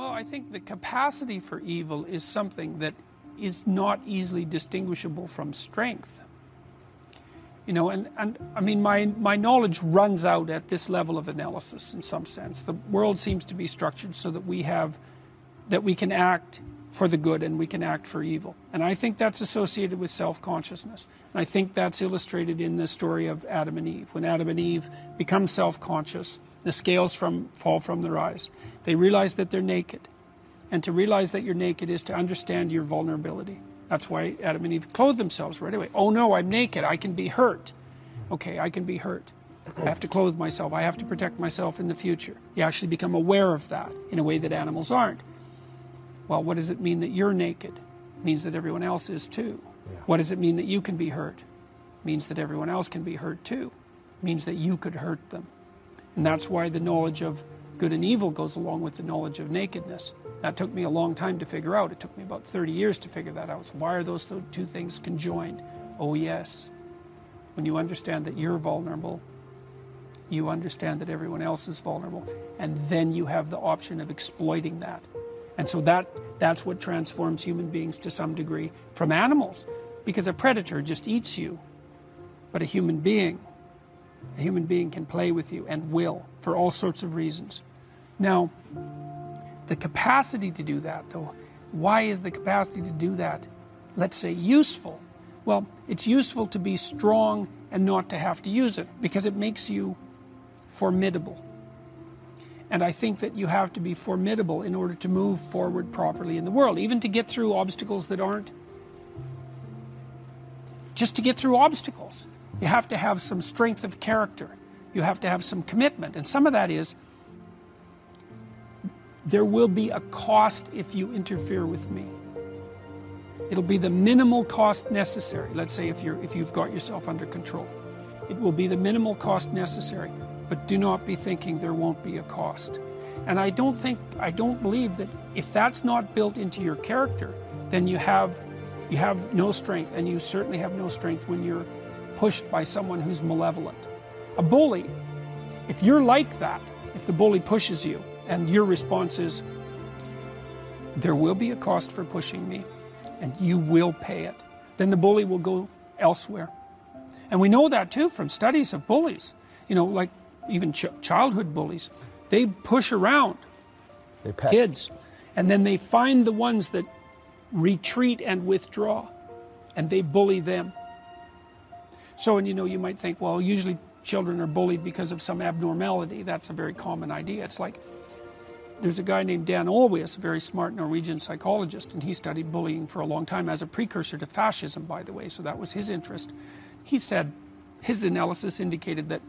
Well, I think the capacity for evil is something that is not easily distinguishable from strength. You know, and I mean, my knowledge runs out at this level of analysis in some sense. The world seems to be structured so that we can act for the good and we can act for evil. And I think that's associated with self-consciousness. And I think that's illustrated in the story of Adam and Eve. When Adam and Eve become self-conscious, the scales fall from their eyes. They realize that they're naked. And to realize that you're naked is to understand your vulnerability. That's why Adam and Eve clothe themselves right away. Oh no, I'm naked. I can be hurt. Okay, I can be hurt. I have to clothe myself. I have to protect myself in the future. You actually become aware of that in a way that animals aren't. Well, what does it mean that you're naked? It means that everyone else is too. Yeah. What does it mean that you can be hurt? It means that everyone else can be hurt too. It means that you could hurt them. And that's why the knowledge of good and evil goes along with the knowledge of nakedness. That took me a long time to figure out. It took me about 30 years to figure that out. So why are those two things conjoined? Oh yes. When you understand that you're vulnerable, you understand that everyone else is vulnerable, and then you have the option of exploiting that. And so that's what transforms human beings to some degree from animals, because a predator just eats you. But a human being can play with you and will for all sorts of reasons. Now, the capacity to do that, though, why is the capacity to do that, let's say, useful? Well, it's useful to be strong and not to have to use it, because it makes you formidable. And I think that you have to be formidable in order to move forward properly in the world, even to get through obstacles that aren't. Just to get through obstacles, you have to have some strength of character. You have to have some commitment. And some of that is, there will be a cost if you interfere with me. It'll be the minimal cost necessary. Let's say if you've got yourself under control. It will be the minimal cost necessary. But do not be thinking there won't be a cost. And I don't believe that if that's not built into your character, then you have no strength, and you certainly have no strength when you're pushed by someone who's malevolent. A bully, if you're like that, if the bully pushes you, and your response is, there will be a cost for pushing me, and you will pay it, then the bully will go elsewhere. And we know that too from studies of bullies. You know, like even childhood bullies, they push around kids, and then they find the ones that retreat and withdraw, and they bully them. So, and you know, you might think, well, usually children are bullied because of some abnormality. That's a very common idea. It's like, there's a guy named Dan Olweus, a very smart Norwegian psychologist, and he studied bullying for a long time as a precursor to fascism, by the way, so that was his interest. He said his analysis indicated that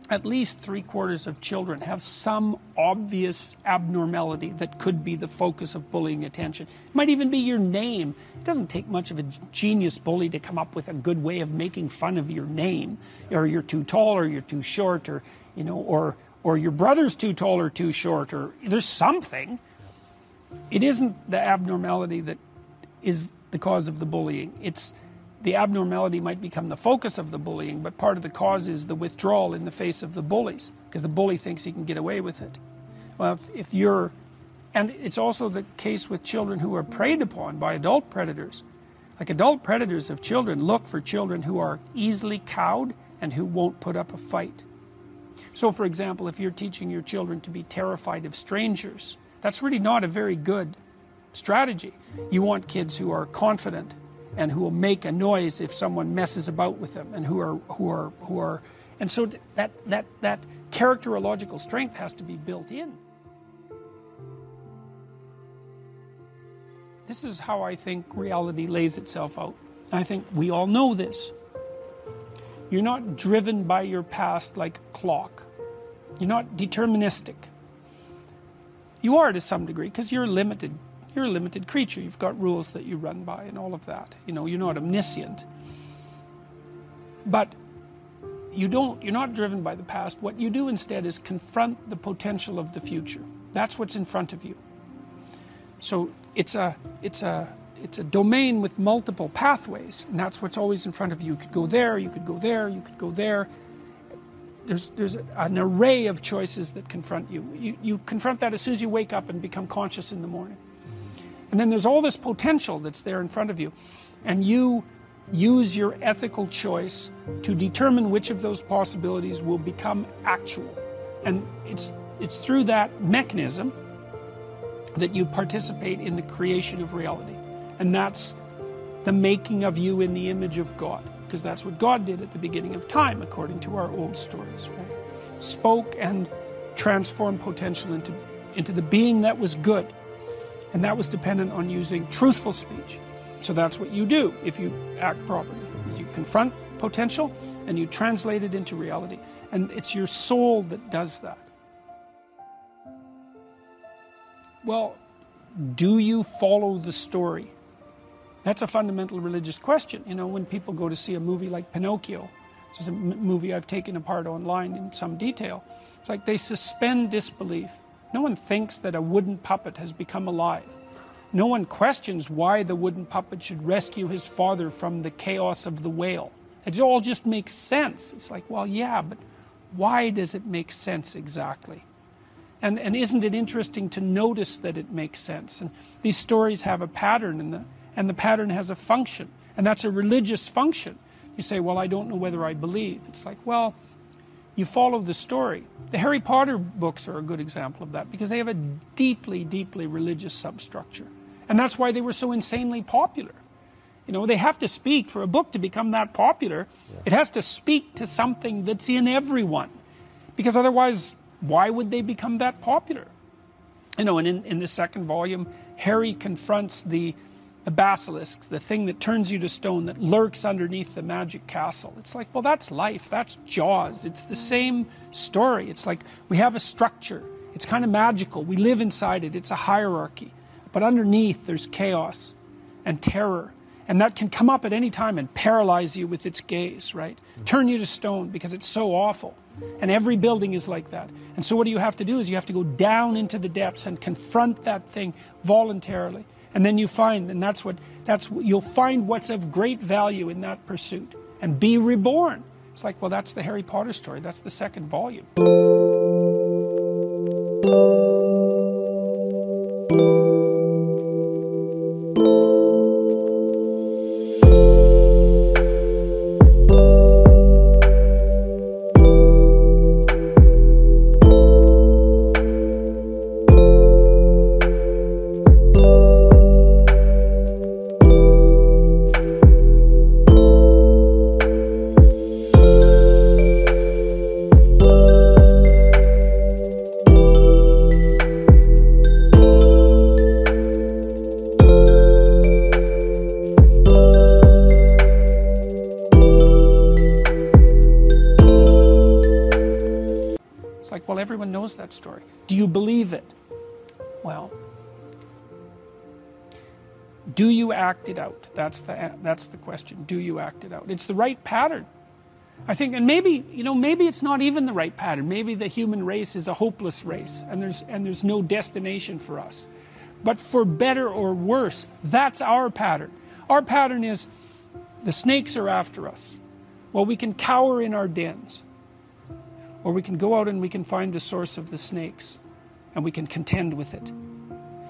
at least 3/4 of children have some obvious abnormality that could be the focus of bullying attention. It might even be your name. It doesn't take much of a genius bully to come up with a good way of making fun of your name, or you're too tall, or you're too short, or, you know, or your brother's too tall or too short, or there's something. It isn't the abnormality that is the cause of the bullying. It's the abnormality might become the focus of the bullying, but part of the cause is the withdrawal in the face of the bullies, because the bully thinks he can get away with it. Well, if you're, and it's also the case with children who are preyed upon by adult predators. Like adult predators of children look for children who are easily cowed and who won't put up a fight. So, for example, if you're teaching your children to be terrified of strangers, that's really not a very good strategy. You want kids who are confident and who will make a noise if someone messes about with them, and who are, and so that characterological strength has to be built in. This is how I think reality lays itself out. I think we all know this. You're not driven by your past like a clock. You're not deterministic. You are to some degree, because you're limited. You're a limited creature. You've got rules that you run by and all of that. You know, you're not omniscient. But you're not driven by the past. What you do instead is confront the potential of the future. That's what's in front of you. So it's a domain with multiple pathways, and that's what's always in front of you. You could go there, you could go there, you could go there. there's an array of choices that confront you. You confront that as soon as you wake up and become conscious in the morning. And then there's all this potential that's there in front of you. And you use your ethical choice to determine which of those possibilities will become actual. And it's through that mechanism that you participate in the creation of reality. And that's the making of you in the image of God. Because that's what God did at the beginning of time, according to our old stories. Right? Spoke and transformed potential into the being that was good. And that was dependent on using truthful speech. So that's what you do if you act properly. Is you confront potential and you translate it into reality. And it's your soul that does that. Well, do you follow the story? That's a fundamental religious question. You know, when people go to see a movie like Pinocchio, which is a movie I've taken apart online in some detail, it's like they suspend disbelief. No one thinks that a wooden puppet has become alive. No one questions why the wooden puppet should rescue his father from the chaos of the whale. It all just makes sense. It's like, well, yeah, but why does it make sense exactly? And isn't it interesting to notice that it makes sense? And these stories have a pattern, and the pattern has a function. And that's a religious function. You say, well, I don't know whether I believe. It's like, well, you follow the story. The Harry Potter books are a good example of that because they have a deeply, deeply religious substructure. And that's why they were so insanely popular. You know, they have to speak for a book to become that popular. Yeah. It has to speak to something that's in everyone. Because otherwise, why would they become that popular? You know, and in the second volume, Harry confronts the basilisk, the thing that turns you to stone, that lurks underneath the magic castle. It's like, well, that's life. That's Jaws. It's the same story. It's like we have a structure. It's kind of magical. We live inside it. It's a hierarchy. But underneath, there's chaos and terror. And that can come up at any time and paralyze you with its gaze, right? Turn you to stone because it's so awful. And every building is like that. And so what you have to do is you have to go down into the depths and confront that thing voluntarily. And then you find, and you'll find what's of great value in that pursuit and be reborn. It's like, well, that's the Harry Potter story. That's the second volume. Well, everyone knows that story. Do you believe it? Well, do you act it out? That's the question. Do you act it out? It's the right pattern. I think, and maybe it's not even the right pattern. Maybe the human race is a hopeless race, and there's no destination for us. But for better or worse, that's our pattern. Our pattern is the snakes are after us. Well, we can cower in our dens. Or we can go out and we can find the source of the snakes and we can contend with it.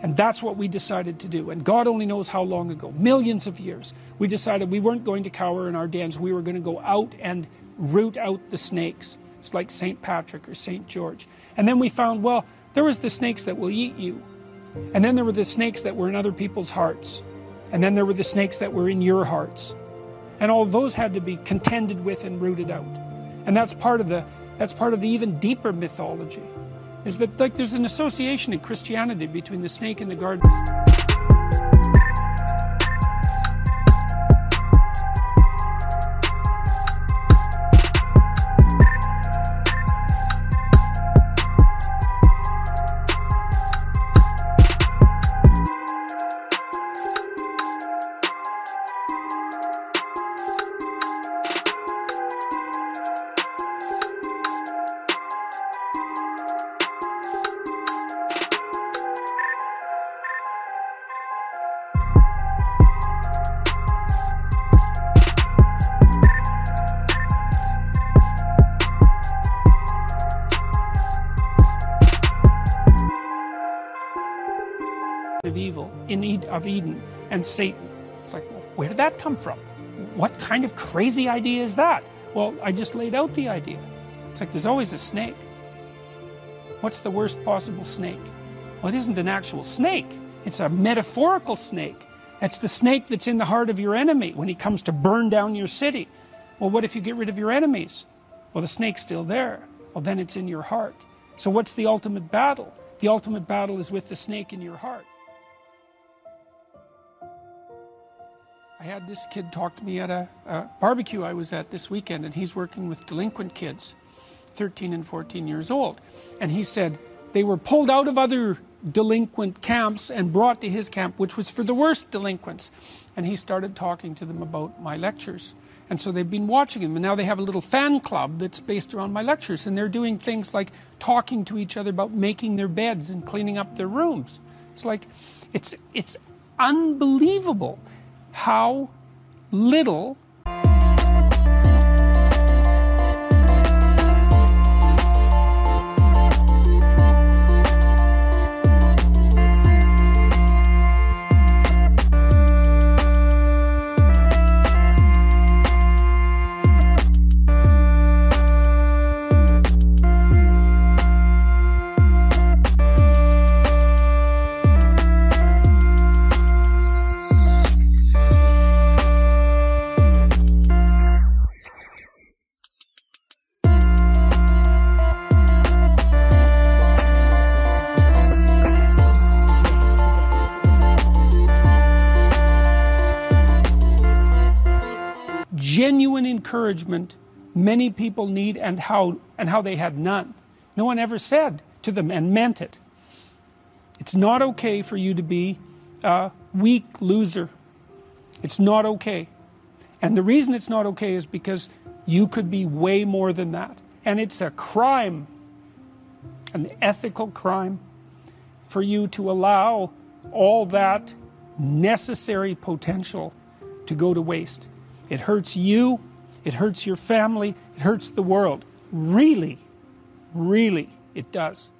And that's what we decided to do. And God only knows how long ago, millions of years, we decided we weren't going to cower in our dens. We were going to go out and root out the snakes. It's like St. Patrick or St. George. And then we found, well, there was the snakes that will eat you. And then there were the snakes that were in other people's hearts. And then there were the snakes that were in your hearts. And all those had to be contended with and rooted out. And that's part of the even deeper mythology, is that like there's an association in Christianity between the snake in the garden. evil of Eden and Satan. It's like, well, where did that come from? What kind of crazy idea is that? Well, I just laid out the idea. It's like there's always a snake. What's the worst possible snake? Well, it isn't an actual snake. It's a metaphorical snake. It's the snake that's in the heart of your enemy when he comes to burn down your city. Well, what if you get rid of your enemies? Well, the snake's still there. Well, then it's in your heart. So what's the ultimate battle? The ultimate battle is with the snake in your heart. I had this kid talk to me at a barbecue I was at this weekend, and he's working with delinquent kids, 13 and 14 years old. And he said they were pulled out of other delinquent camps and brought to his camp, which was for the worst delinquents. And he started talking to them about my lectures. And so they've been watching him, and now they have a little fan club that's based around my lectures, and they're doing things like talking to each other about making their beds and cleaning up their rooms. It's like, it's unbelievable how little genuine encouragement many people need, and how they had none. No one ever said to them and meant it. It's not okay for you to be a weak loser. It's not okay. And the reason it's not okay is because you could be way more than that. And it's a crime, an ethical crime, for you to allow all that necessary potential to go to waste. It hurts you, it hurts your family, it hurts the world. Really, really, it does.